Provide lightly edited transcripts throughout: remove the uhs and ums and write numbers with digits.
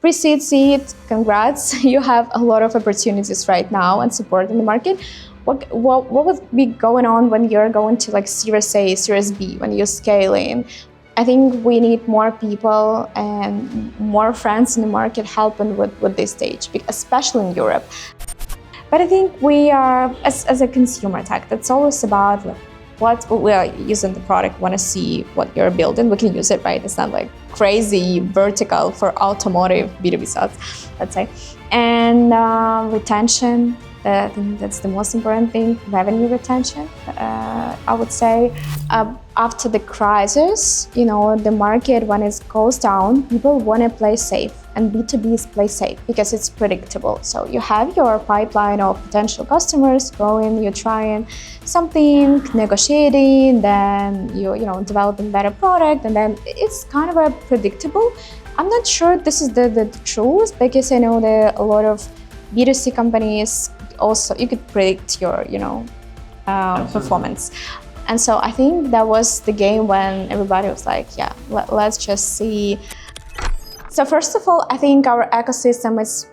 pre-seed, seed, congrats. You have a lot of opportunities right now and support in the market. What would be going on when you're going to like Series A, Series B, when you're scaling? I think we need more people and more friends in the market helping with this stage, especially in Europe. But I think we are, as a consumer tech, that's always about like, what we are using the product, want to see what you're building, we can use it, right? It's not like crazy vertical for automotive B2B sales, let's say. And retention, I think that's the most important thing, revenue retention, I would say. After the crisis, the market, when it goes down, people want to play safe, and B2B is play safe because it's predictable. So you have your pipeline of potential customers growing, you're trying something, negotiating, then you're developing better product, and then it's kind of a predictable. I'm not sure this is the truth, because I know that a lot of B2C companies also, you could predict your performance. And so I think that was the game when everybody was like, yeah, let's just see. So first of all, I think our ecosystem is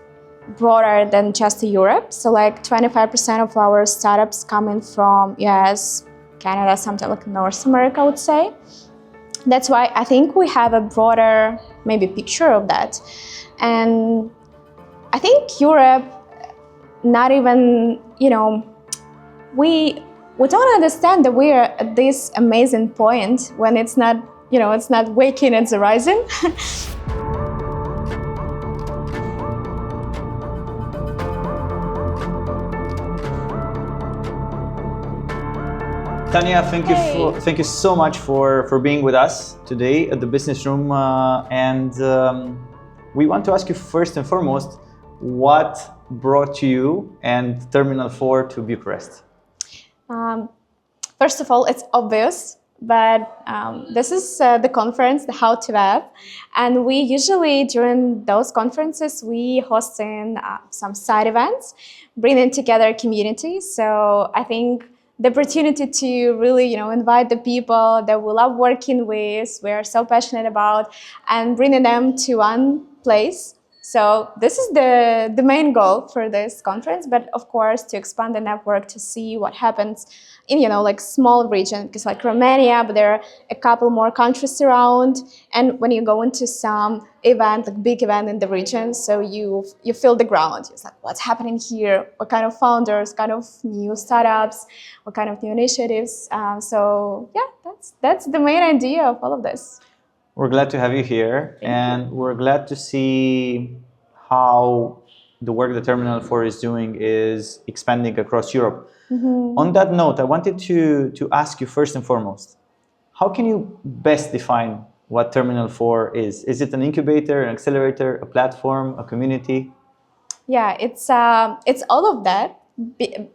broader than just Europe. So like 25% of our startups coming from US, Canada, something like North America, I would say. That's why I think we have a broader maybe picture of that. And I think Europe, not even, we don't understand that we are at this amazing point when it's not, it's not waking, it's rising. Tanya, thank you so much for being with us today at the Business Room, and we want to ask you first and foremost, what brought you and Terminal 4 to Bucharest? First of all, it's obvious, but this is the conference, the How to Web, and we usually during those conferences we hosting some side events, bringing together communities. So I think the opportunity to really, invite the people that we love working with, we are so passionate about, and bringing them to one place. So this is the main goal for this conference, but of course to expand the network, to see what happens in, like small region, because like Romania, but there are a couple more countries around. And when you go into some event, like big event in the region, so you feel the ground. It's like, what's happening here? What kind of founders, kind of new startups, what kind of new initiatives? So yeah, that's the main idea of all of this. We're glad to have you here, and we're glad to see how the work that Terminal 4 is doing is expanding across Europe. Mm-hmm. On that note, I wanted to ask you first and foremost, how can you best define what Terminal 4 is? Is it an incubator, an accelerator, a platform, a community? Yeah, it's all of that.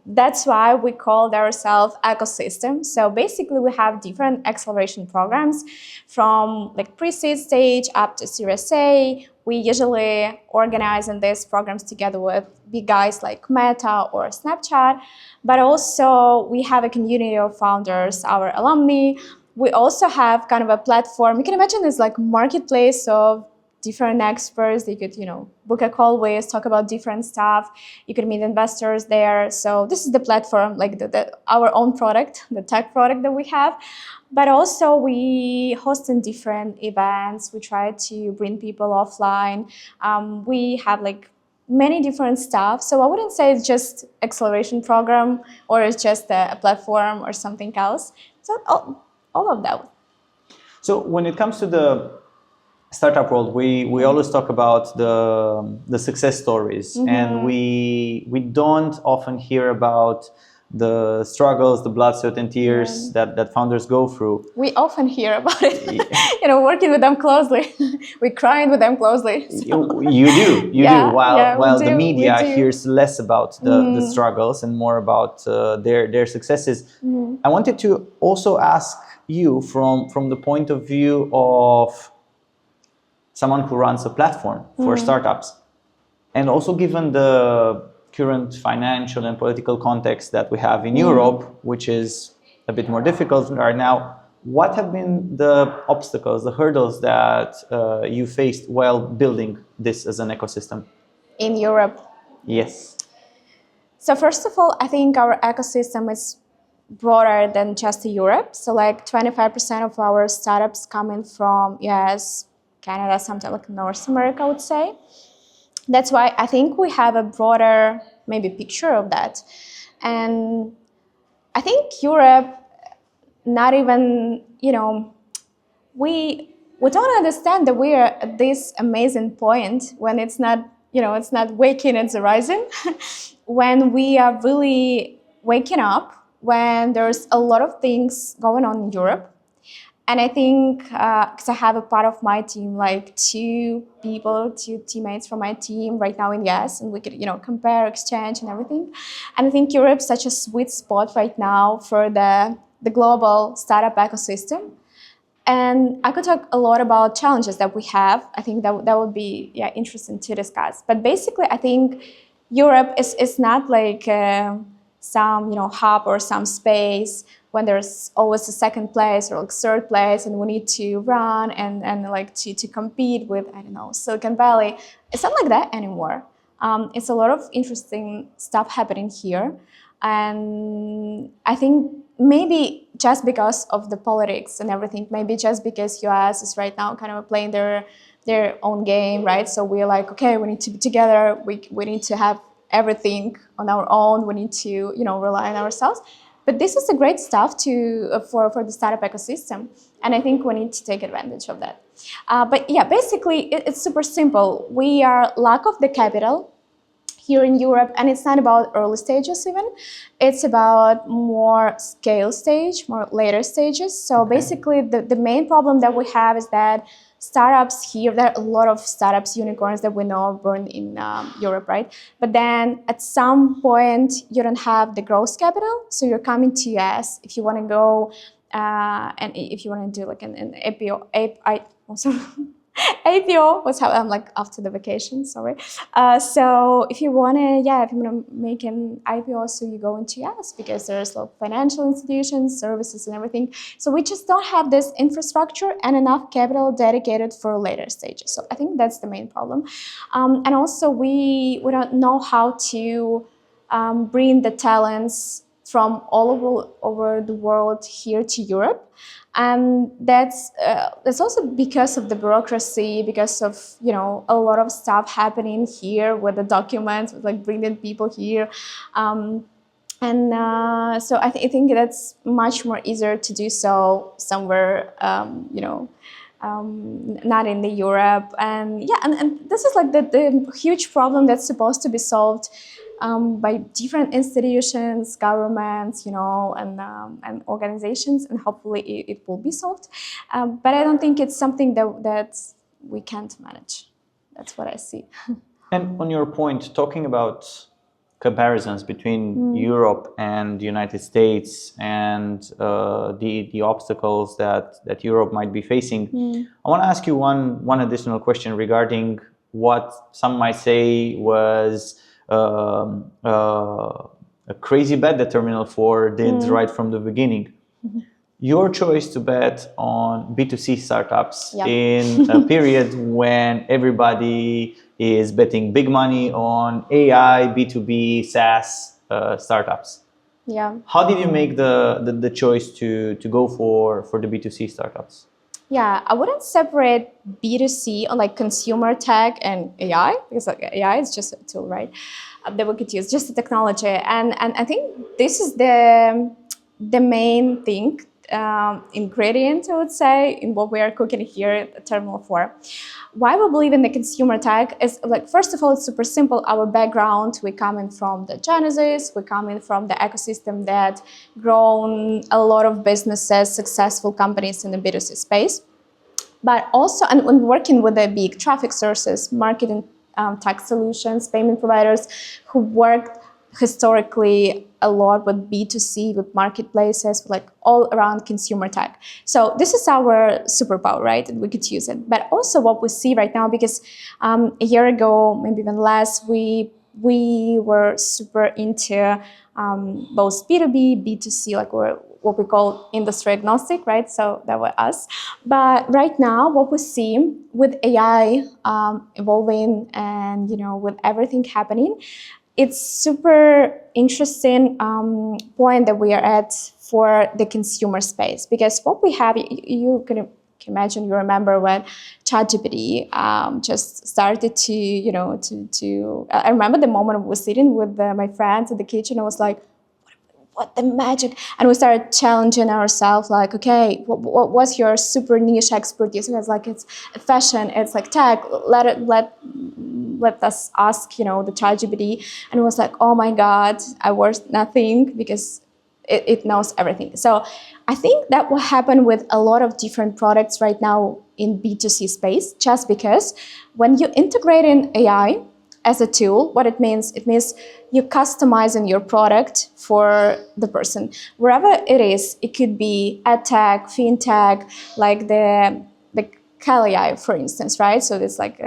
That's why we called ourselves ecosystem. So basically we have different acceleration programs from like pre-seed stage up to Series A. We usually organize in these programs together with big guys like Meta or Snapchat, but also we have a community of founders, our alumni. We also have kind of a platform. You can imagine it's like marketplace of different experts. You could, book a call with, talk about different stuff. You could meet investors there. So this is the platform, like our own product, the tech product that we have. But also we host in different events. We try to bring people offline. We have like many different stuff. So I wouldn't say it's just acceleration program or it's just a platform or something else. So all of that. So when it comes to the startup world, we always talk about the success stories, mm-hmm. and we don't often hear about the struggles, the blood, sweat, and tears that founders go through. We often hear about it, working with them closely. We're crying with them closely. So. You do. While the media hears less about the struggles and more about their successes. Mm-hmm. I wanted to also ask you from the point of view of someone who runs a platform for startups, and also given the current financial and political context that we have in Europe, which is a bit more difficult right now, what have been the obstacles, the hurdles that you faced while building this as an ecosystem? In Europe. Yes. So first of all, I think our ecosystem is broader than just Europe. So like 25% of our startups coming from US, Canada, something like North America, I would say. That's why I think we have a broader maybe picture of that. And I think Europe, not even, we don't understand that we are at this amazing point when it's not, it's not waking, it's rising. When we are really waking up, when there's a lot of things going on in Europe. And I think, because I have a part of my team, like two teammates from my team right now in US, and we could, compare, exchange and everything. And I think Europe's such a sweet spot right now for the global startup ecosystem. And I could talk a lot about challenges that we have. I think that would be interesting to discuss. But basically, I think Europe is not like some hub or some space when there's always a second place or like third place, and we need to run and like to compete with, I don't know, Silicon Valley. It's not like that anymore. It's a lot of interesting stuff happening here. And I think maybe just because of the politics and everything, maybe just because US is right now kind of playing their own game, right? So we're like, okay, we need to be together. We need to have everything on our own. We need to, rely on ourselves. But this is a great stuff for the startup ecosystem. And I think we need to take advantage of that. But yeah, basically, it's super simple. We are lack of the capital here in Europe, and it's not about early stages even. It's about more scale stage, more later stages. So basically, the main problem that we have is that startups here, there are a lot of startups, unicorns that we know are born in Europe, right? But then at some point, you don't have the growth capital. So you're coming to US if you want to go, and if you want to do like an IPO, IPO was how I'm like after the vacation, sorry. So if you wanna make an IPO, so you go into US because there's like financial institutions, services, and everything. So we just don't have this infrastructure and enough capital dedicated for later stages. So I think that's the main problem. And also we don't know how to bring the talents from all over the world here to Europe. And that's also because of the bureaucracy, because of a lot of stuff happening here with the documents, with like bringing people here, so I think that's much more easier to do so somewhere not in the Europe. And this is like the huge problem that's supposed to be solved by different institutions, governments, and organizations, and hopefully it will be solved. But I don't think it's something that we can't manage. That's what I see. And on your point, talking about comparisons between Europe and the United States and the obstacles that Europe might be facing, I want to ask you one additional question regarding what some might say was a crazy bet that Terminal 4 did right from the beginning. Your choice to bet on B2C startups in a period when everybody is betting big money on AI, B2B, SaaS startups. Yeah. How did you make the choice to go for the B2C startups? Yeah, I wouldn't separate B2C on like consumer tech and AI, because like AI is just a tool, right? That we could use, just a technology. And I think this is the main thing, ingredient, I would say, in what we are cooking here at Terminal 4. Why we believe in the consumer tech is, like, first of all, it's super simple. Our background, we coming from the Genesis, we coming from the ecosystem that grown a lot of businesses, successful companies in the B2C space. But also, and when working with the big traffic sources, marketing tech solutions, payment providers who worked historically a lot with B2C, with marketplaces, like all around consumer tech. So this is our superpower, right? And we could use it. But also what we see right now, because a year ago, maybe even less, we we were super into both B2B, B2C, like we're what we call industry agnostic, right? So that was us. But right now, what we see with AI evolving and with everything happening, it's super interesting point that we are at for the consumer space, because what we have, you can imagine, you remember when ChatGPT just started to I remember the moment I was sitting with my friends in the kitchen. I was like, what the magic? And we started challenging ourselves, like, okay, what's your super niche expertise? And it's like, it's fashion, it's like tech. Let us ask, the ChatGPT. And it was like, oh my God, I was nothing, because it knows everything. So I think that will happen with a lot of different products right now in B2C space, just because when you integrate in AI as a tool, what it means you're customizing your product for the person. Wherever it is, it could be ad tech, fintech, like the Cali, for instance, right? So it's like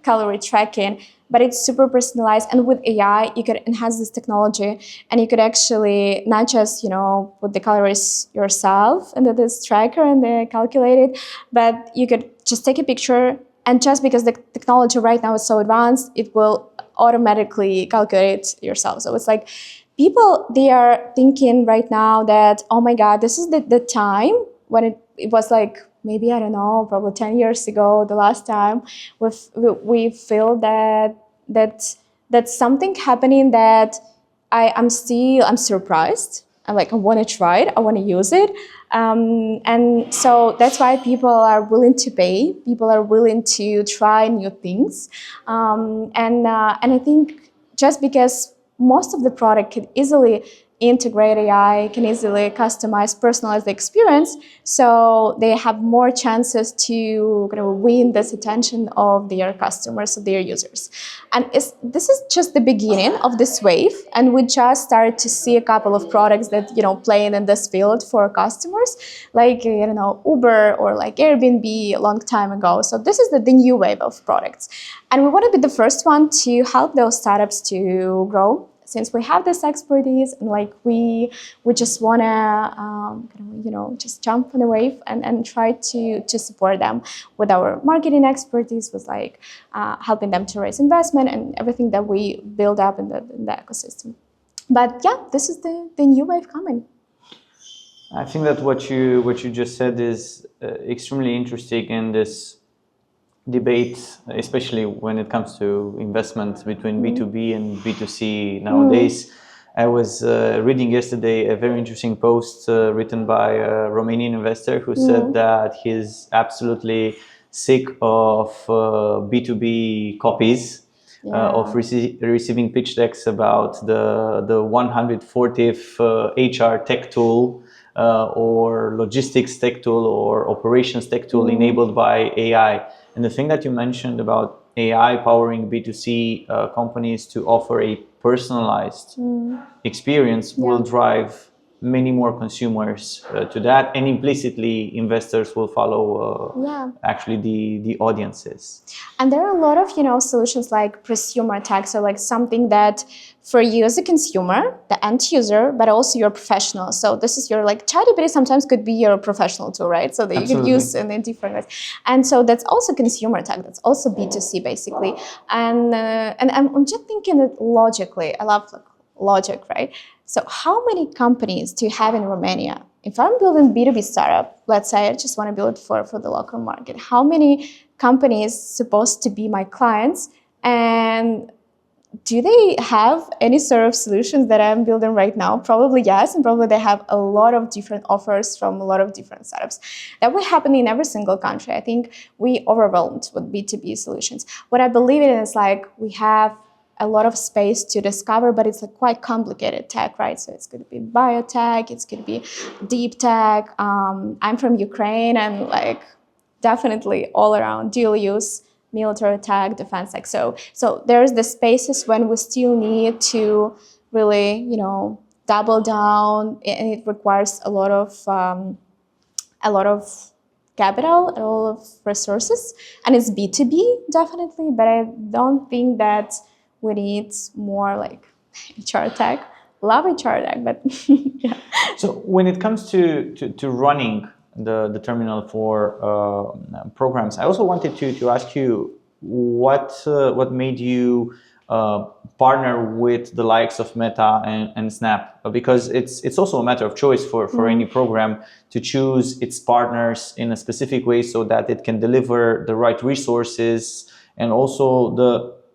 calorie tracking, but it's super personalized. And with AI, you could enhance this technology, and you could actually not just, put the calories yourself into this tracker and they calculate it, but you could just take a picture, and just because the technology right now is so advanced, it will automatically calculate yourself. So it's like people, they are thinking right now that, oh my God, this is the time when it was like, maybe, I don't know, probably 10 years ago, the last time we feel that's something happening that I'm surprised. I want to try it. I want to use it. And so that's why people are willing to pay. People are willing to try new things. And I think just because most of the product can easily integrate AI, can easily customize, personalize the experience, so they have more chances to kind of win this attention of their customers, of their users. And this is just the beginning of this wave, and we just started to see a couple of products that playing in this field for customers, like Uber or like Airbnb a long time ago. So this is the new wave of products, and we want to be the first one to help those startups to grow, since we have this expertise, and we just want to just jump on the wave and try to support them with our marketing expertise, with helping them to raise investment and everything that we build up in the ecosystem. But yeah, this is the new wave coming. I think that what you just said is extremely interesting in this debate, especially when it comes to investments between B2B and B2C nowadays. I was reading yesterday a very interesting post written by a Romanian investor who said that he's absolutely sick of B2B copies, of receiving pitch decks about the 140th HR tech tool or logistics tech tool or operations tech tool enabled by AI. And the thing that you mentioned about AI powering B2C companies to offer a personalized experience will drive many more consumers to that, and implicitly investors will follow actually the audiences. And there are a lot of solutions like prosumer tech, so like something that for you as a consumer, the end user, but also your professional. So this is your ChatGPT sometimes could be your professional tool, right? So that you could use in different ways. And so that's also consumer tech. That's also B2C basically. And I'm just thinking that logically, I love logic, right? So how many companies do you have in Romania? If I'm building B2B startup, let's say I just want to build it for the local market, how many companies supposed to be my clients? And do they have any sort of solutions that I'm building right now? Probably yes, and probably they have a lot of different offers from a lot of different startups. That will happen in every single country. I think we overwhelmed with B2B solutions. What I believe in is we have a lot of space to discover, but it's quite complicated tech, right? So it's going to be biotech, it's going to be deep tech. I'm from Ukraine, and definitely all around dual use, military tech, defense tech. So there's the spaces when we still need to really, double down, and it requires a lot of capital, a lot of resources, and it's B2B definitely. But I don't think that we need more like HR tech. Love HR tech, but yeah. So when it comes to running the Terminal 4 programs, I also wanted to ask you what made you partner with the likes of Meta and Snap, because it's also a matter of choice for any program to choose its partners in a specific way so that it can deliver the right resources and also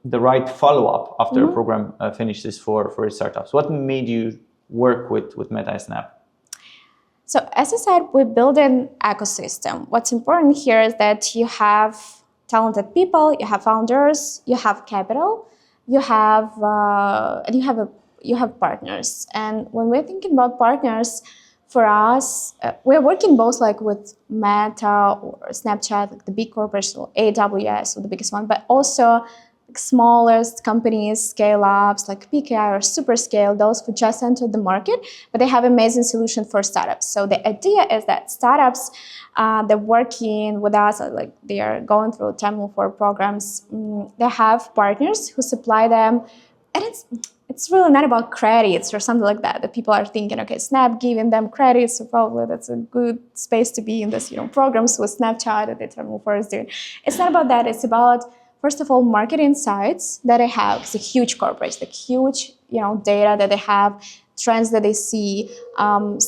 the right follow-up after a program finishes for its startups. What made you work with Meta and Snap? So as I said, we build an ecosystem. What's important here is that you have talented people, you have founders, you have capital, you have and you have partners. And when we're thinking about partners, for us, we're working both like with Meta or Snapchat, like the big corporations, AWS, or the biggest one, but also smallest companies, scale-ups like PKI or Superscale, those who just entered the market, but they have amazing solution for startups. So the idea is that startups, they're working with us, like they are going through Terminal 4 programs. They have partners who supply them, and it's really not about credits or something like that. That people are thinking, okay, Snap giving them credits, so probably that's a good space to be in this, programs with Snapchat that the Terminal 4 is doing. It's not about that. It's about, first of all, market insights that they have. It's a huge corporation, like huge, data that they have, trends that they see, some,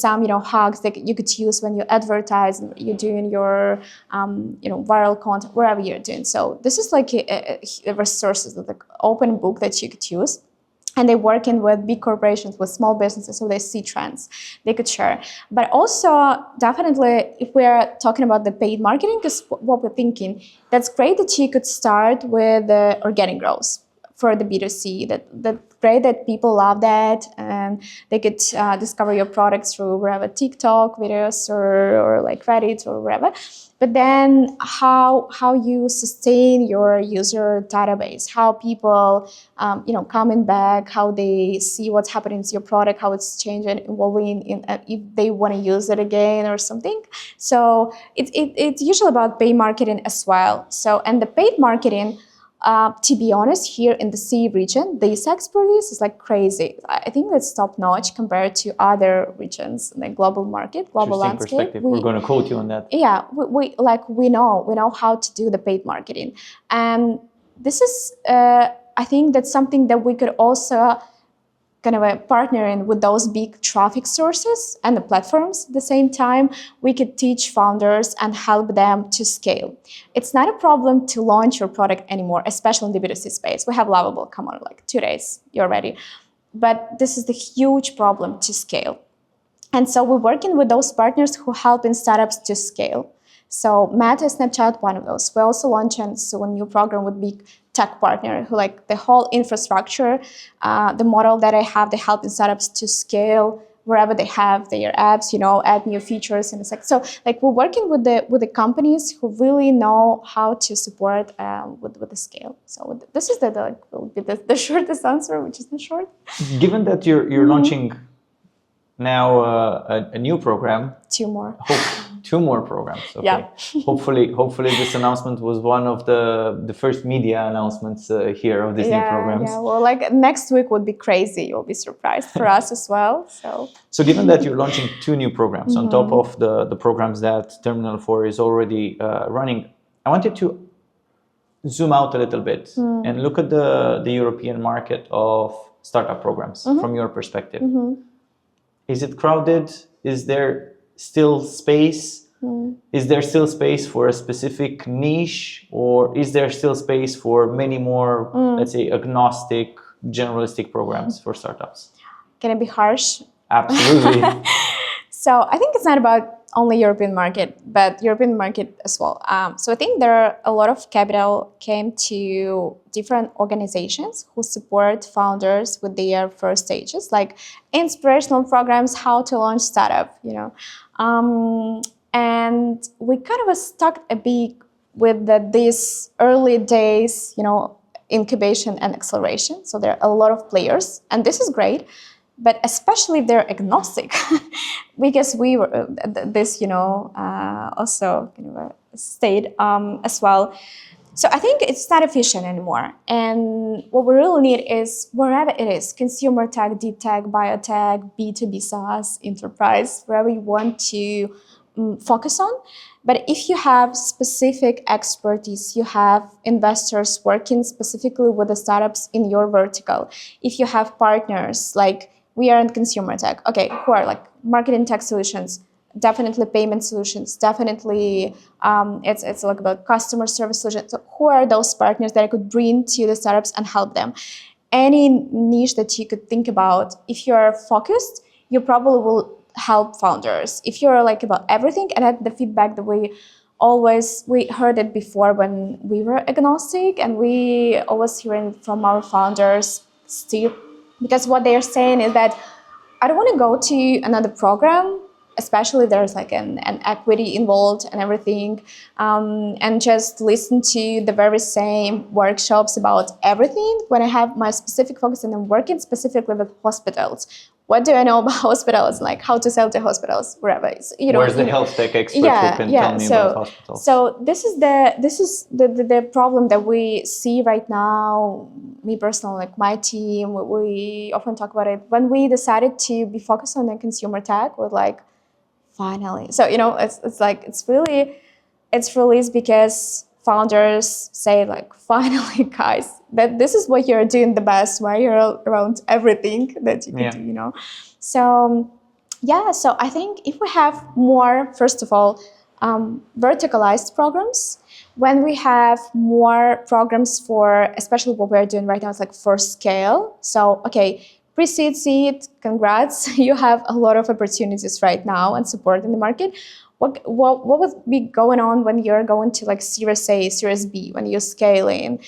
hacks that you could use when you advertise, you're doing your, viral content, wherever you're doing. So this is like a resources, like open book that you could use. And they're working with big corporations, with small businesses, so they see trends they could share. But also, definitely, if we're talking about the paid marketing, because what we're thinking, that's great that you could start with organic growth for the B2C. That's great that people love that, and they could discover your products through wherever, TikTok videos or like Reddit or wherever. But then how you sustain your user database, how people coming back, how they see what's happening to your product, how it's changing, evolving, if they want to use it again or something. So it's usually about paid marketing as well. So, and the paid marketing, to be honest, here in the CE region, this expertise is like crazy. I think that's top notch compared to other regions in the global market, global landscape. We're going to quote you on that. Yeah, we know how to do the paid marketing, and this is I think that's something that we could also kind of partnering with those big traffic sources and the platforms. At the same time, we could teach founders and help them to scale. It's not a problem to launch your product anymore, especially in the B2C space. We have Lovable, come on, like 2 days, you're ready. But this is the huge problem to scale. And so we're working with those partners who help in startups to scale. So Meta, Snapchat, one of those. We're also launching a new program with big tech partner who like the whole infrastructure, the model that I have, they help in startups to scale wherever they have their apps, add new features in a sec. So like we're working with the companies who really know how to support with the scale. So this is the shortest answer, which is not short. Given that you're launching now a new program, two more programs. Okay. Yeah. hopefully this announcement was one of the first media announcements here of these new programs. Yeah, well, like next week would be crazy. You'll be surprised for us as well. So given that you're launching two new programs on top of the programs that Terminal 4 is already running, I wanted to zoom out a little bit and look at the European market of startup programs from your perspective. Is it crowded? Is there still space? Is there still space for a specific niche, or is there still space for many more, let's say, agnostic, generalistic programs for startups? Can it be harsh? Absolutely. So I think it's not about only European market, but European market as well. So I think there are a lot of capital came to different organizations who support founders with their first stages, like inspirational programs, how to launch startup, and we kind of stuck a bit with these early days, incubation and acceleration. So there are a lot of players, and this is great. But especially if they're agnostic, because we were this, also kind of stayed as well. So I think it's not efficient anymore. And what we really need is wherever it is, consumer tech, deep tech, biotech, B2B SaaS, enterprise, wherever you want to focus on. But if you have specific expertise, you have investors working specifically with the startups in your vertical, if you have partners like we are in consumer tech, okay, who are like marketing tech solutions, definitely payment solutions, definitely it's like about customer service solutions. So who are those partners that I could bring to the startups and help them? Any niche that you could think about, if you're focused, you probably will help founders. If you're like about everything, and that's the feedback that we heard it before when we were agnostic, and we always hearing from our founders still, because what they're saying is that I don't want to go to another program, especially there's like an equity involved and everything, and just listen to the very same workshops about everything when I have my specific focus and I'm working specifically with hospitals. What do I know about hospitals? Like how to sell to hospitals, wherever it's, Where's the health tech expert who can tell me about hospitals? So this is the problem that we see right now. Me personally, like my team, we often talk about it. When we decided to be focused on the consumer tech, we're like, finally. So it's really because founders say like, finally, guys, that this is what you're doing the best, why you're around everything that you can do, So so I think if we have more, first of all, verticalized programs, when we have more programs for, especially what we're doing right now, it's like for scale. So, okay, pre-seed, seed, congrats. You have a lot of opportunities right now and support in the market. What would be going on when you're going to like Series A, Series B, when you're scaling?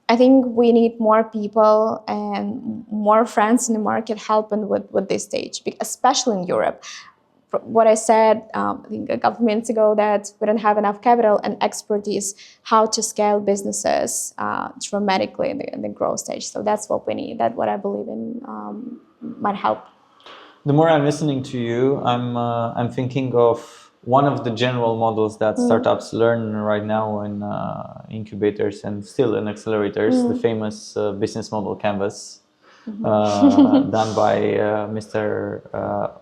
I think we need more people and more friends in the market helping with this stage, especially in Europe. What I said, I think a couple minutes ago, that we don't have enough capital and expertise how to scale businesses dramatically in the growth stage. So that's what we need. That's what I believe in might help. The more I'm listening to you, I'm thinking of one of the general models that startups learn right now in incubators and still in accelerators, the famous business model canvas, done by Mr.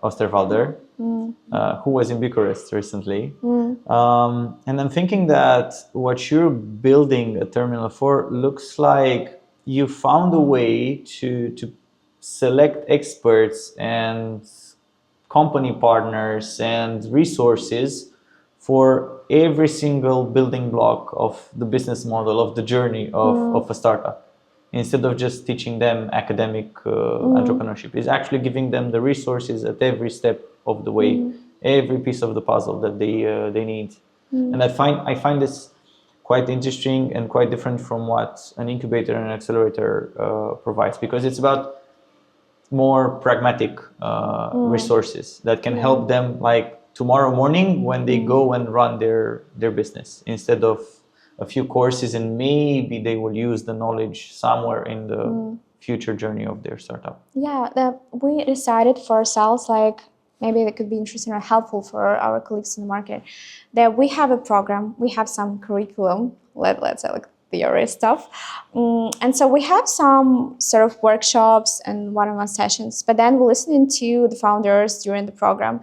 Osterwalder, who was in Bucharest recently. And I'm thinking that what you're building at Terminal 4 looks like you found a way to select experts and company partners and resources for every single building block of the business model, of the journey of a startup. Instead of just teaching them academic entrepreneurship, is actually giving them the resources at every step of the way, every piece of the puzzle that they need. And I find this quite interesting and quite different from what an incubator and an accelerator provides, because it's about more pragmatic resources that can help them like tomorrow morning when they go and run their business, instead of a few courses, and maybe they will use the knowledge somewhere in the future journey of their startup. We decided for ourselves, like maybe that could be interesting or helpful for our colleagues in the market, that we have a program, we have some curriculum, let's say like theory stuff. And so we have some sort of workshops and one-on-one sessions, but then we're listening to the founders during the program.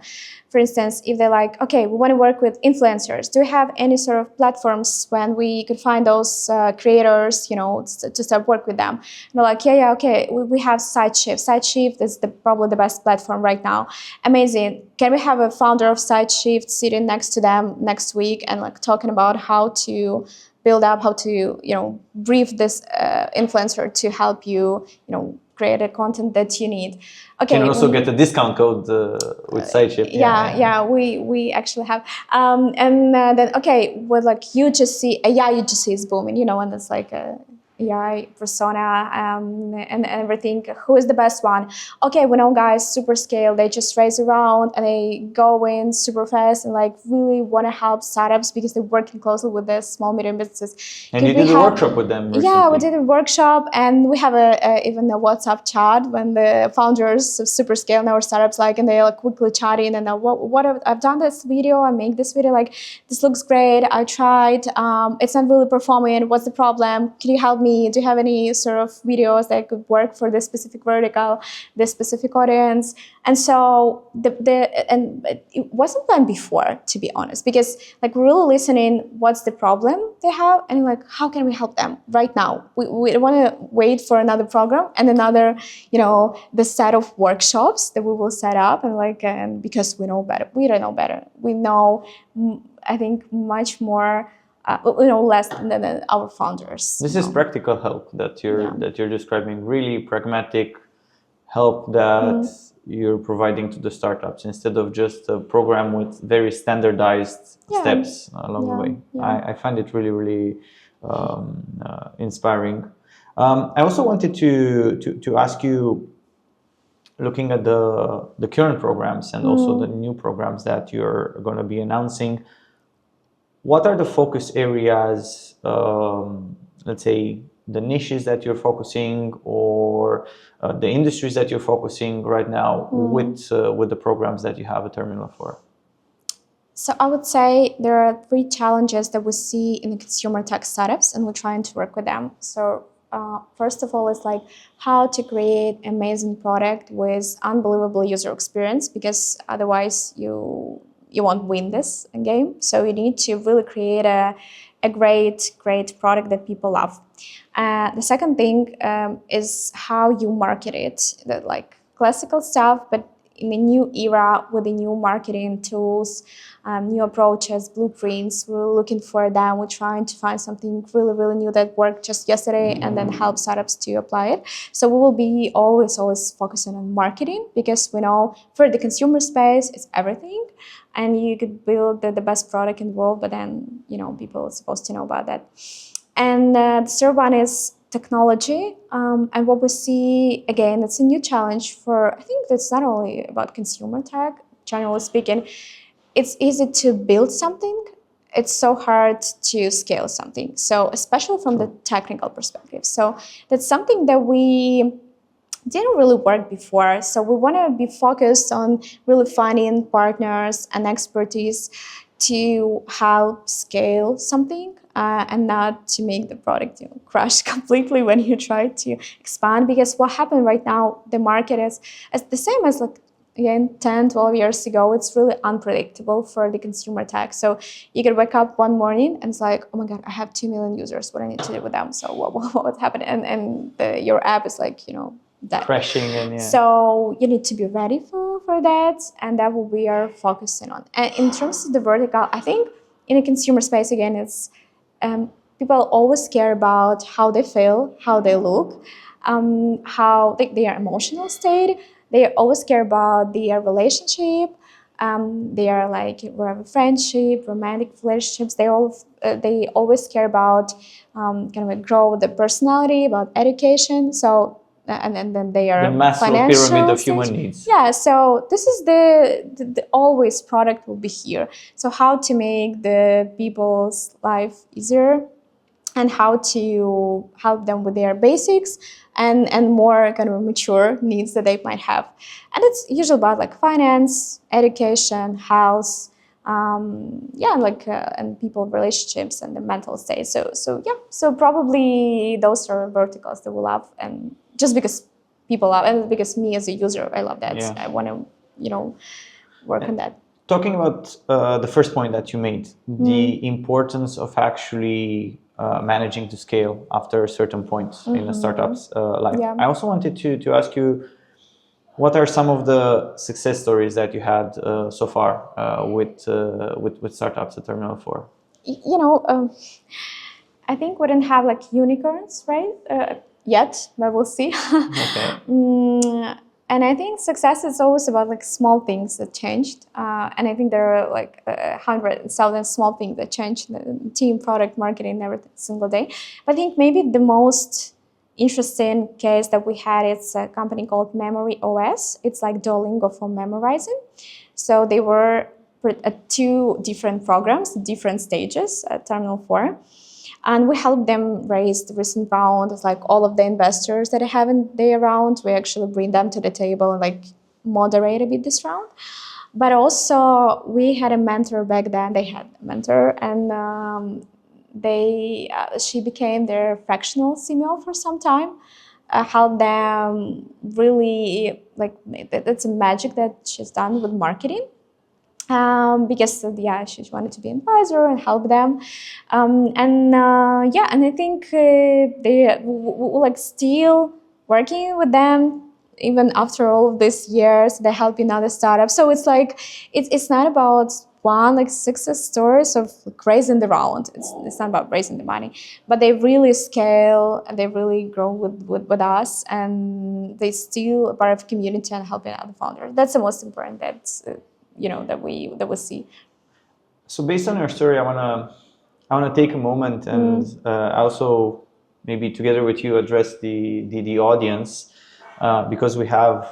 For instance, if they're like, okay, we want to work with influencers, do we have any sort of platforms when we could find those creators, to start work with them? And they're like, okay, we have SideShift. SideShift is probably the best platform right now. Amazing. Can we have a founder of SideShift sitting next to them next week and like talking about how to build up, how to brief this influencer to help you create the content that you need. Okay, you can also get a discount code with SideShift. We actually have. And then okay, with like UGC, UGC is booming, and it's like AI persona and everything. Who is the best one? Okay, we know guys super scale. They just race around and they go in super fast and like really want to help startups because they're working closely with the small medium businesses. And Could you we did a have- workshop with them recently. Yeah, we did a workshop and we have even a WhatsApp chat when the founders of Superscale and our startups and they like quickly chatting and what I've done this video, I make this video, like this looks great, I tried, it's not really performing, what's the problem? Can you help me? Do you have any sort of videos that could work for this specific vertical, this specific audience? And so and it wasn't done before, to be honest, because like we're really listening what's the problem they have and like how can we help them right now. We don't want to wait for another program and another, the set of workshops that we will set up and because we know better. We don't know better. We know, I think, much more less than our founders. This is practical help that you're describing, really pragmatic help that you're providing to the startups instead of just a program with very standardized steps along the way. I find it really, really inspiring. I also wanted to ask you, looking at the current programs and also the new programs that you're going to be announcing, what are the focus areas, let's say the niches that you're focusing or the industries that you're focusing right now with the programs that you have a terminal for? So I would say there are 3 challenges that we see in the consumer tech startups and we're trying to work with them. So first of all, it's like how to create amazing product with unbelievable user experience, because otherwise you won't win this game. So you need to really create a great product that people love. The second thing is how you market it, that like classical stuff, but in a new era with the new marketing tools, new approaches, blueprints. We're looking for them. We're trying to find something really, really new that worked just yesterday and then help startups to apply it. So we will be always focusing on marketing, because we know for the consumer space, it's everything. And you could build the best product in the world, but then, people are supposed to know about that. And the third one is technology. And what we see, again, it's a new challenge I think that's not only about consumer tech, generally speaking. It's easy to build something. It's so hard to scale something. So especially from the technical perspective. So that's something that we didn't really work before. So we want to be focused on really finding partners and expertise to help scale something and not to make the product crash completely when you try to expand. Because what happened right now, the market is the same as 10, 12 years ago. It's really unpredictable for the consumer tech. So you could wake up one morning and it's like, oh my God, I have 2 million users. What do I need to do with them? So what happened? And your app is that. Crashing and So you need to be ready for that, and that will be our focusing on. And in terms of the vertical, I think in the consumer space, again, it's people always care about how they feel, how they look, how their emotional state. They always care about their relationship. They are whatever friendship, romantic relationships. They always care about grow the personality, about education. So. And then they are the Maslow pyramid of human needs. Yeah, so this is the always product will be here. So how to make the people's life easier and how to help them with their basics and more mature needs that they might have. And it's usually about finance, education, health, and people relationships and the mental state. So probably those are verticals that we love, and just because people love, and because me as a user, I love that. Yeah. I want to, work on that. Talking about the first point that you made, the importance of actually managing to scale after a certain point in a startup's life. Yeah. I also wanted to ask you, what are some of the success stories that you had so far with startups at Terminal 4? I think we don't have unicorns, right? Yet, but we'll see. Okay. And I think success is always about like small things that changed. And I think there are like 100,000 small things that change the team, product, marketing, every single day. But I think maybe the most interesting case that we had is a company called Memory OS. It's like Duolingo for memorizing. So they were at two different programs, different stages at Terminal 4. And we help them raise the recent round. It's like all of the investors that haven't they around, we actually bring them to the table and like moderate a bit this round. But also we had a mentor back then. They had a mentor, and she became their fractional CMO for some time. Helped them really like that's a magic that she's done with marketing. Because she wanted to be an advisor and help them, and I think they like still working with them even after all of these years. They help another startup, so it's like it's not about one like success stories of like raising the round. It's not about raising the money, but they really scale and they really grow with us, and they still a part of community and helping other founders. That's the most important. That's that we see. So based on your story, I wanna take a moment and also maybe together with you address the audience, because we have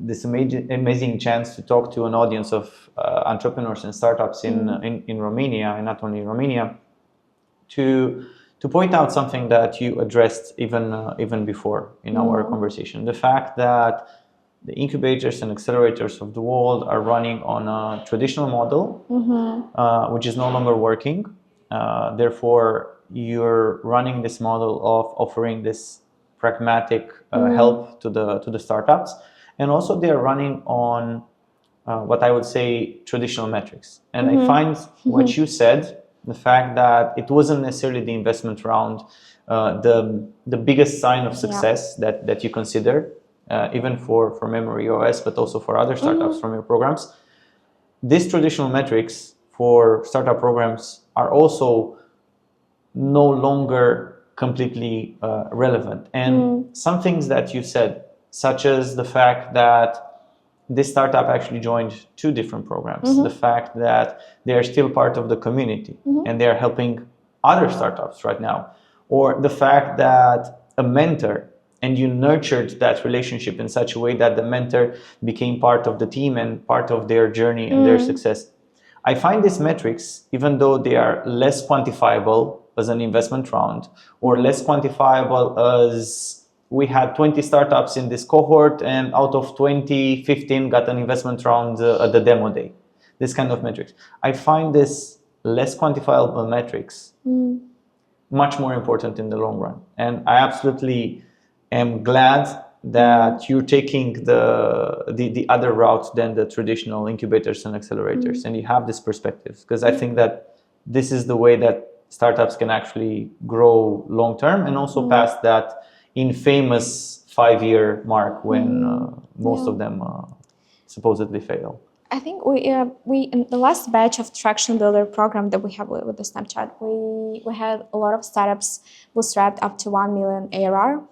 this amazing chance to talk to an audience of entrepreneurs and startups in Romania, and not only in Romania, to point out something that you addressed even before in our conversation, the fact that the incubators and accelerators of the world are running on a traditional model, which is no longer working. Therefore, you're running this model of offering this pragmatic help to the startups, and also they are running on what I would say traditional metrics. And I find what you said, the fact that it wasn't necessarily the investment round, the biggest sign of success that you consider. Even for Memory OS, but also for other startups from your programs. These traditional metrics for startup programs are also no longer completely relevant. And some things that you said, such as the fact that this startup actually joined two different programs, the fact that they are still part of the community and they are helping other startups right now, or the fact that a mentor and you nurtured that relationship in such a way that the mentor became part of the team and part of their journey and their success. I find these metrics, even though they are less quantifiable as an investment round, or less quantifiable as we had 20 startups in this cohort and out of 20, 15 got an investment round at the demo day. This kind of metrics. I find this less quantifiable metrics much more important in the long run. And I absolutely am glad that you're taking the other route than the traditional incubators and accelerators, and you have this perspective, because I think that this is the way that startups can actually grow long term and also past that infamous 5-year mark when most of them supposedly fail. I think we in the last batch of Traction Builder program that we have with the Snapchat, we had a lot of startups bootstrapped up to 1 million ARR.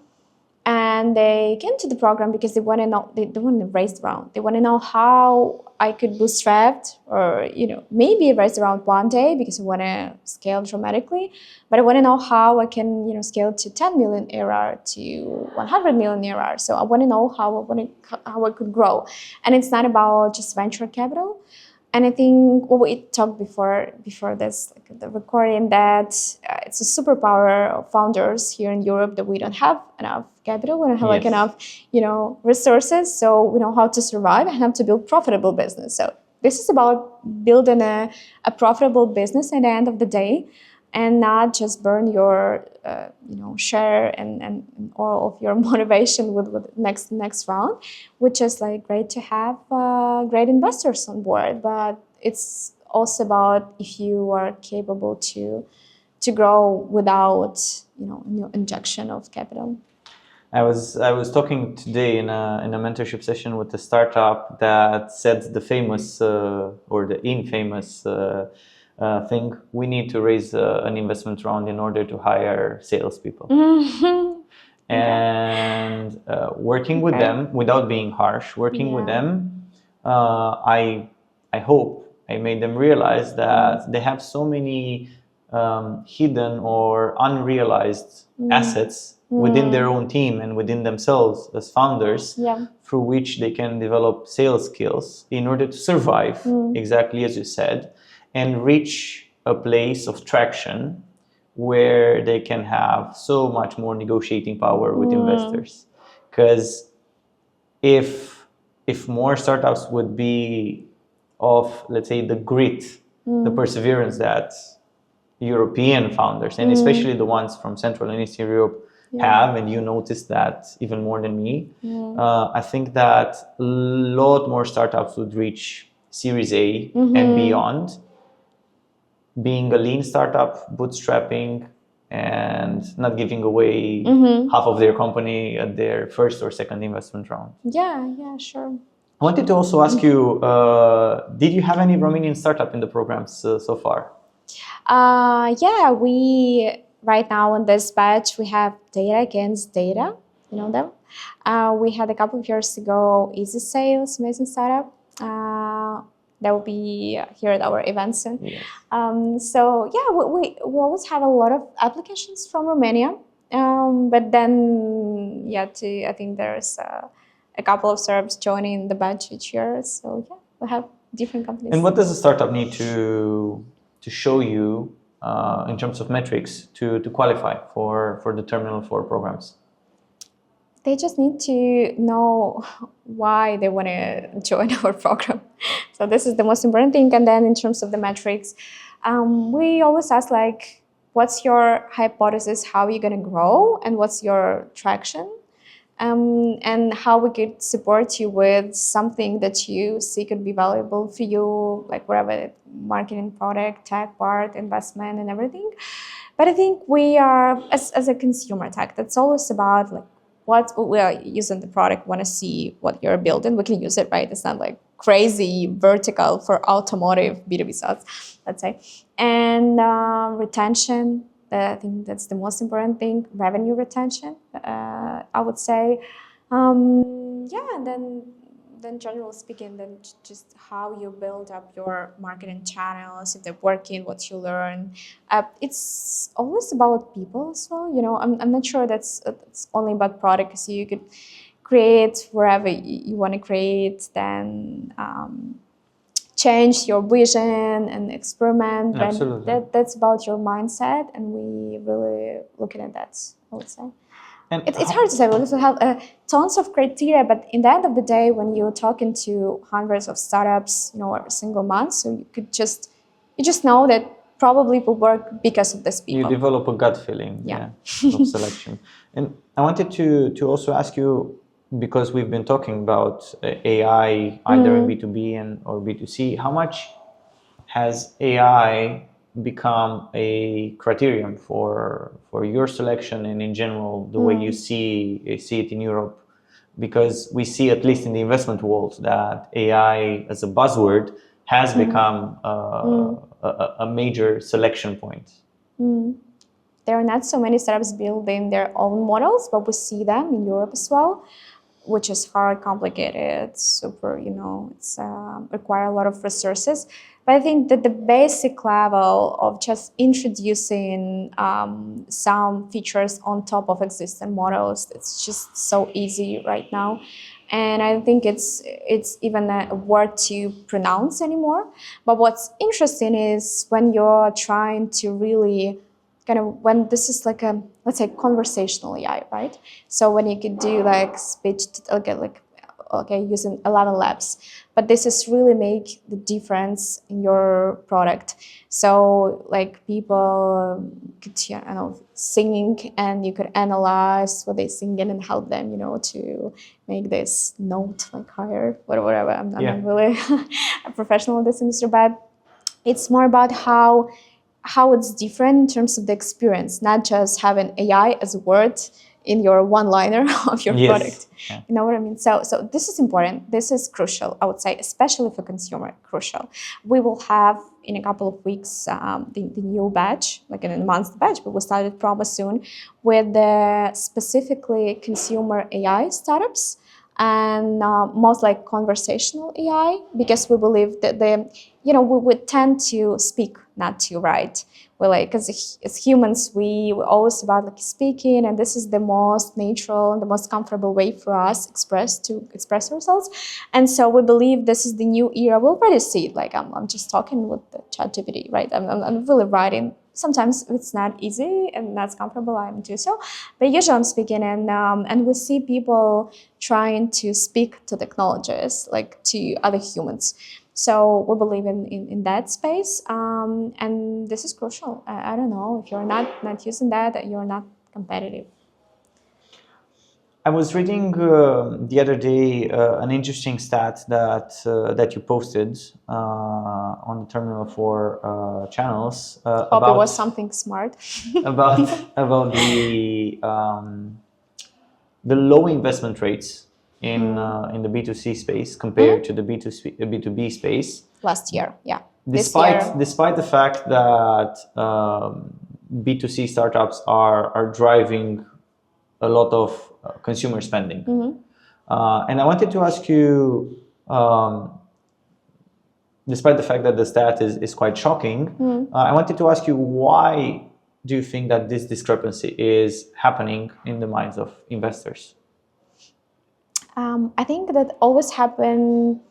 And they came to the program because they want to know, they want to raise the round. They want to know how I could bootstrap, or maybe raise the round one day because I want to scale dramatically. But I want to know how I can scale to 10 million ARR to 100 million ARR. So I want to know how I could grow. And it's not about just venture capital. And I think what we talked before this, like the recording, that it's a superpower of founders here in Europe that we don't have enough capital, we don't have like enough, resources, so we know how to survive and how to build profitable business. So this is about building a profitable business at the end of the day, and not just burn your, share and all of your motivation with next round, which is like great to have great investors on board. But it's also about if you are capable to grow without, injection of capital. I was talking today in a mentorship session with a startup that said the famous or the infamous thing: we need to raise an investment round in order to hire salespeople. and working with them without being harsh, working with them, I hope I made them realize that they have so many hidden or unrealized assets within their own team and within themselves as founders, through which they can develop sales skills in order to survive, exactly as you said, and reach a place of traction where they can have so much more negotiating power with investors. Because if more startups would be of, let's say, the grit, the perseverance that European founders, and especially the ones from Central and Eastern Europe, have, and you notice that even more than me, I think that a lot more startups would reach Series A and beyond, being a lean startup, bootstrapping, and not giving away half of their company at their first or second investment round. Yeah, sure. I wanted to also ask you, did you have any Romanian startup in the programs so far? Yeah, we right now in this batch we have Data Against Data. You know them. We had a couple of years ago Easy Sales, amazing startup. That will be here at our event soon. Yes. So yeah, we always have a lot of applications from Romania, but then I think there's a couple of startups joining the batch each year. So yeah, we have different companies. And what does a startup need to show you in terms of metrics to qualify for the Terminal 4 programs? They just need to know why they want to join our program. So this is the most important thing. And then in terms of the metrics, we always ask like, what's your hypothesis, how are you going to grow, and what's your traction? And how we could support you with something that you see could be valuable for you, like whatever, marketing, product, tech part, investment, and everything. But I think we are, as a consumer tech, that's always about like what we are using the product, want to see what you're building, we can use it, right? It's not like crazy vertical for automotive B2B sales, let's say. And retention, I think that's the most important thing, revenue retention, I would say. And then generally speaking, then just how you build up your marketing channels, if they're working, what you learn. It's always about people as well. You know, I'm not sure it's only about product, because you could create wherever you want to create, then change your vision and experiment. Absolutely. That's about your mindset, and we really looking at that, I would say. And it's hard to say. We also have tons of criteria, but in the end of the day, when you're talking to hundreds of startups, you know, every single month, so you just know that probably will work because of this people. You develop a gut feeling, of selection. And I wanted to also ask you, because we've been talking about AI either in B2B or B2C, how much has AI become a criterion for your selection and in general the way you see it in Europe? Because we see, at least in the investment world, that AI as a buzzword has become a major selection point. There are not so many startups building their own models, but we see them in Europe as well, which is hard, complicated, super, you know, it's require a lot of resources. But I think that the basic level of just introducing some features on top of existing models, it's just so easy right now. And I think it's even a word to pronounce anymore. But what's interesting is when you're trying to really when this is like a, let's say, conversational AI, right? So when you could do like speech, using ElevenLabs, but this is really make the difference in your product. So like people could, singing, and you could analyze what they're singing and help them, to make this note like higher, whatever. I'm not really a professional in this industry, but it's more about how it's different in terms of the experience, not just having AI as a word in your one-liner of your Yes. product. Yeah. You know what I mean? So this is important. This is crucial, I would say, especially for consumer, crucial. We will have in a couple of weeks the new batch, like an advanced batch, but we started promo soon with the specifically consumer AI startups and most like conversational AI, because we believe that we would tend to speak, not to write. We're like, as humans, we're always about like speaking, and this is the most natural and the most comfortable way for us to express ourselves. And so we believe this is the new era. We'll already see it. Like I'm just talking with the ChatGPT, right? I'm really writing. Sometimes it's not easy and that's comfortable. I'm do so, but usually I'm speaking, and we see people trying to speak to technologists, like to other humans. So we believe in that space, and this is crucial. I don't know, if you're not using that, you're not competitive. I was reading the other day an interesting stat that you posted on the Terminal 4 channels Hope it was something smart. about the low investment rates in the B2C space compared to the B2B space. Last year, yeah. Despite the fact that B2C startups are driving a lot of consumer spending. And I wanted to ask you, despite the fact that the stat is quite shocking, I wanted to ask you, why do you think that this discrepancy is happening in the minds of investors? I think that always happened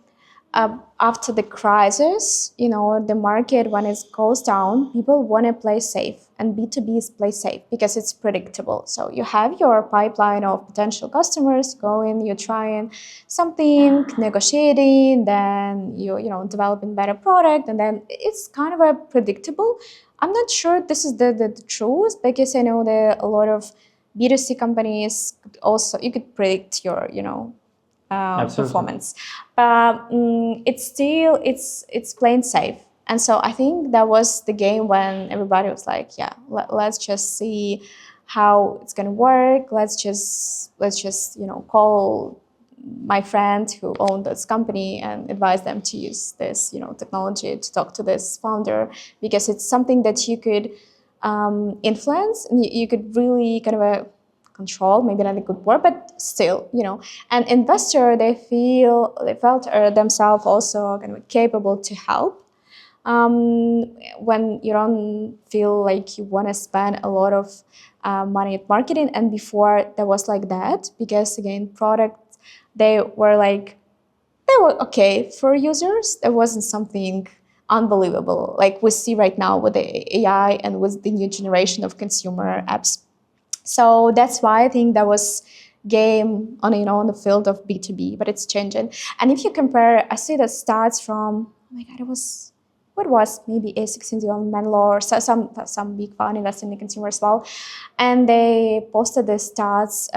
after the crisis. The market, when it goes down, people want to play safe, and B2B is play safe because it's predictable. So you have your pipeline of potential customers, go in, you're trying something, negotiating, then you developing better product, and then it's kind of a predictable. I'm not sure this is the truth, because I know that a lot of B2C companies also, you could predict your performance, but it's plain safe. And so I think that was the game when everybody was like, yeah, let's just see how it's gonna work. Let's just call my friend who owned this company and advise them to use this technology, to talk to this founder, because it's something that you could influence, and you could really kind of control, maybe not a good word, but still, and investor, they felt themselves also kind of capable to help. When you don't feel like you want to spend a lot of money at marketing, and before there was like that, because again, products, they were okay for users. There wasn't something unbelievable like we see right now with the AI and with the new generation of consumer apps. So that's why I think that was game on the field of B2B, but it's changing. And if you compare, I see the stats from, oh my God, what was maybe A16Z on Menlo, or some big fund investing in the consumer as well. And they posted the stats.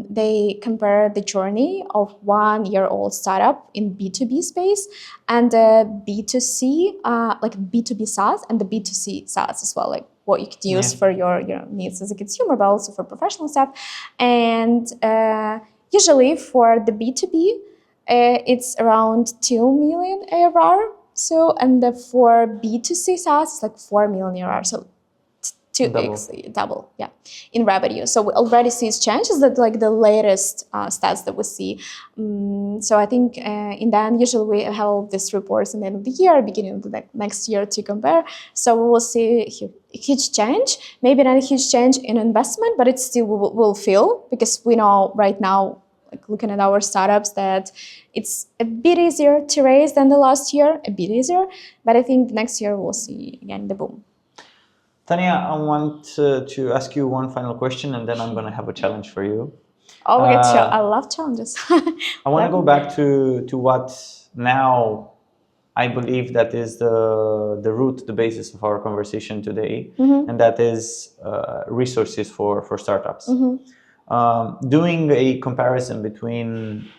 They compare the journey of 1-year-old startup in B2B space and the B2C, like B2B SaaS and the B2C SaaS as well, like what you could use for your needs as a consumer, but also for professional stuff. And usually for the B2B, it's around 2 million ARR. So, and for B2C SaaS, it's like 4 million ARR. So 2x, double, yeah, in revenue. So we already see its changes. That like the latest stats that we see. So I think in the end, usually we have these reports in the end of the year, beginning of the next year to compare. So we will see a huge change. Maybe not a huge change in investment, but it still will feel, because we know right now, like looking at our startups, that it's a bit easier to raise than the last year, a bit easier. But I think next year we'll see again the boom. Tanya, I want to ask you one final question, and then I'm going to have a challenge for you. Oh, I love challenges. I want to go back to what now I believe that is the root, the basis of our conversation today, and that is resources for startups. Doing a comparison between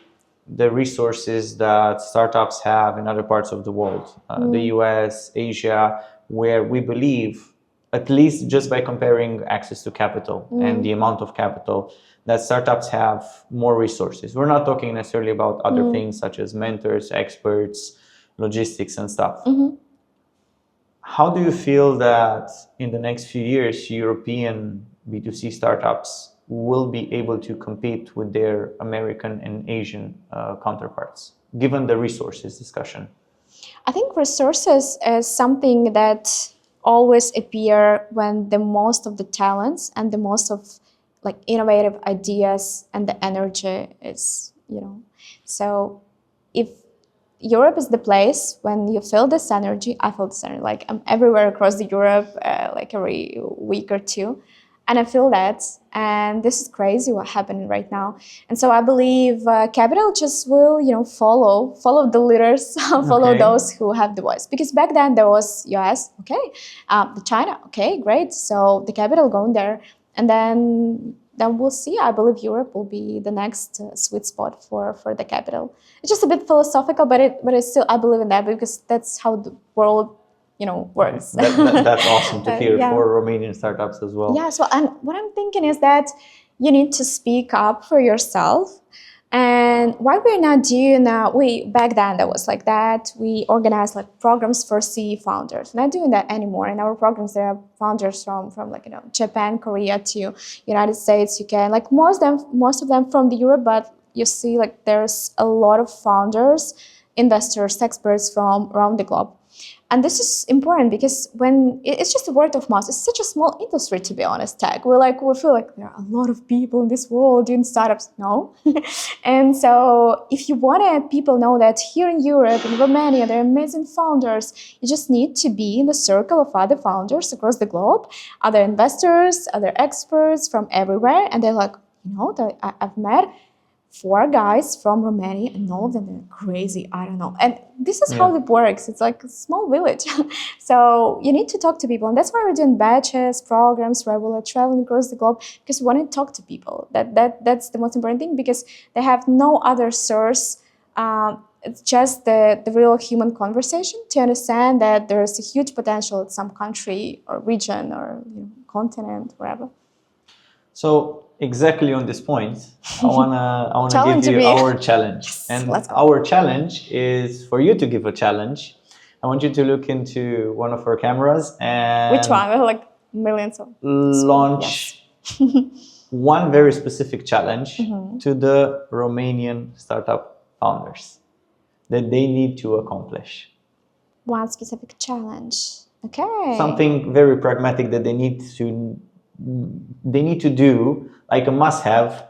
the resources that startups have in other parts of the world, the US, Asia, where we believe at least just by comparing access to capital and the amount of capital, that startups have more resources. We're not talking necessarily about other things such as mentors, experts, logistics and stuff. How do you feel that in the next few years, European B2C startups will be able to compete with their American and Asian counterparts, given the resources discussion? I think resources is something that always appear when the most of the talents and the most of like innovative ideas and the energy is, So if Europe is the place when you feel this energy, I feel this energy, like I'm everywhere across the Europe, like every week or two. And I feel that, and this is crazy what happening right now. And so I believe capital just will, follow the leaders, follow those who have the voice. Because back then there was US, the China, great. So the capital going there, and then we'll see. I believe Europe will be the next sweet spot for the capital. It's just a bit philosophical, but it's still, I believe in that because that's how the world works. That's awesome to hear for Romanian startups as well. Yeah, so and what I'm thinking is that you need to speak up for yourself. And what we're not doing now, back then that was like that. We organized like programs for CE founders. Not doing that anymore. In our programs, there are founders from Japan, Korea to United States, UK, like most of them from the Europe, but you see like there's a lot of founders, investors, experts from around the globe. And this is important because when it's just a word of mouth, it's such a small industry, to be honest, tech. We feel like there are a lot of people in this world doing startups. No. And so if you want people know that here in Europe, in Romania, there are amazing founders, you just need to be in the circle of other founders across the globe, other investors, other experts from everywhere. And they're like, I've met 4 guys from Romania, and all of them are crazy. I don't know. And this is how it works. It's like a small village. So you need to talk to people. And that's why we're doing batches, programs, where we're traveling across the globe, because we want to talk to people. That's the most important thing, because they have no other source. It's just the real human conversation to understand that there's a huge potential in some country or region or continent, wherever. So exactly on this point, I wanna give you our challenge. Yes, and let's go. Our challenge is for you to give a challenge. I want you to look into one of our cameras and which one? We have like millions of launch one very specific challenge to the Romanian startup founders that they need to accomplish. One specific challenge. Okay. Something very pragmatic that they need to do, like a must-have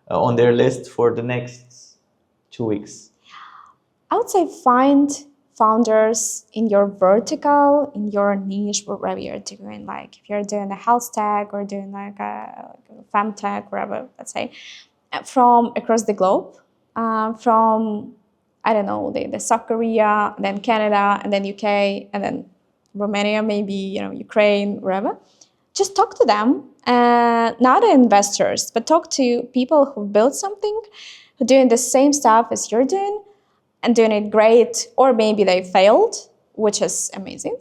on their list for the next 2 weeks. I would say find founders in your vertical, in your niche, wherever you're doing. Like if you're doing a health tech or doing like a femtech, wherever, let's say, from across the globe, from, I don't know, the South Korea, then Canada, and then UK, and then Romania, maybe, Ukraine, wherever. Just talk to them, not the investors, but talk to people who built something, who are doing the same stuff as you're doing and doing it great, or maybe they failed, which is amazing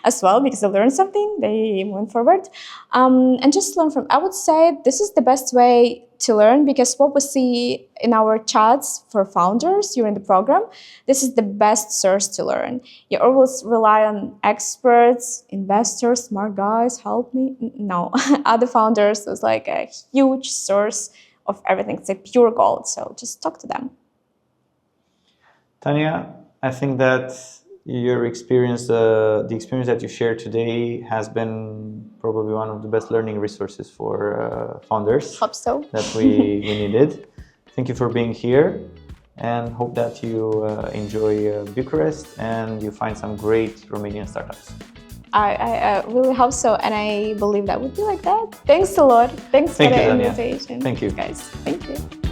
as well, because they learned something, they went forward. And just learn from, I would say this is the best way to learn, because what we see in our chats for founders during the program, this is the best source to learn. You always rely on experts, investors, smart guys, help me. No, other founders is like a huge source of everything. It's like pure gold. So just talk to them. Tanya, I think that your experience, the experience that you shared today has been probably one of the best learning resources for founders. Hope so. That we needed. Thank you for being here, and hope that you enjoy Bucharest and you find some great Romanian startups. I really hope so, and I believe that would be like that. Thanks a lot. Thanks for the invitation. Thank you. Guys. Thank you.